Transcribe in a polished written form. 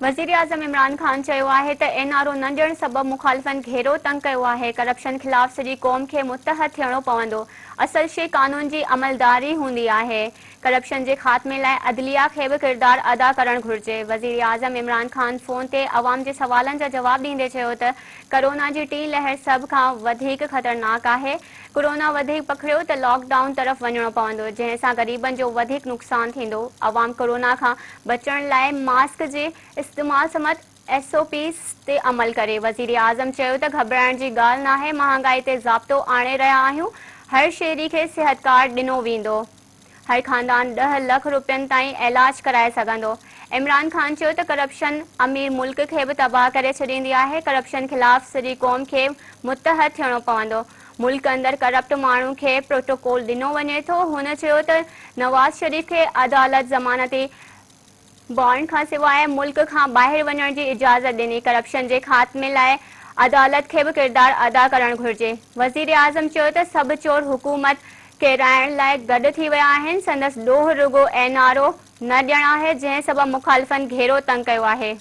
वज़ीर-ए-आज़म इमरान ख़ान चयो आहे त एनआरओ न ॾियण सबबि मुख़ालिफ़नि घेरो तंग कयो आहे। करप्शन ख़िलाफ़ सॼी क़ौम खे मुतहद थियणो पवंदो। असल शइ क़ानून जी अमलदारी हूंदी आहे। करप्शन जे ख़ात्मे लाइ अदलिया खे बि किरदार अदा करणु घुरिजे। वज़ीर-ए-आज़म इमरान ख़ान फ़ोन ते अवाम जे सवालनि जा जवाब ॾींदे चयो त कोरोना जी टीं लहर सभ खां वधीक ख़तरनाक आहे। कोरोना वधीक पकड़ियो त लॉकडाउन तरफ़ वञणो पवंदो, जंहिं सां ग़रीबनि जो वधीक नुक़सान थींदो। अवाम कोरोना खां बचण लाइ मास्क जे इस्तेमाल समेत SOPs ते अमल करे। वज़ीर-ए-आज़म चयो त घबराइण जी ॻाल्हि नाहे, महांगाई ते ज़ाब्तो आणे रहिया आहियूं। हर शहरी खे सिहत कार्ड ॾिनो वेंदो। हर ख़ानदान 10 लख रुपयनि ताईं इलाज कराए सघंदो। इमरान ख़ान चयो त करप्शन अमीर मुल्क खे बि तबाह करे छॾींदी आहे। करप्शन ख़िलाफ़ सॼी क़ौम खे मुतहद थियणो पवंदो। मुल्क अंदरि करप्ट माण्हू खे प्रोटोकॉल ॾिनो वञे थो। हुन चयो त नवाज़ शरीफ़ खे अदालत ज़मानती बॉन्ड खां सवाइ मुल्क खां ॿाहिरि वञण जी इजाज़त ॾिनी। करप्शन जे ख़ात्मे लाइ अदालत खे बि किरदार अदा करणु घुरिजे। वज़ीर-ए-आज़म चयो त सभु चोर हुकूमत किराइण लाइ गॾु थी विया आहिनि। संदसि ॾोह रुॻो एनआरओ न ॾियणु आहे, जंहिं सबबि मुख़ालिफ़नि घेरो तंग कयो आहे।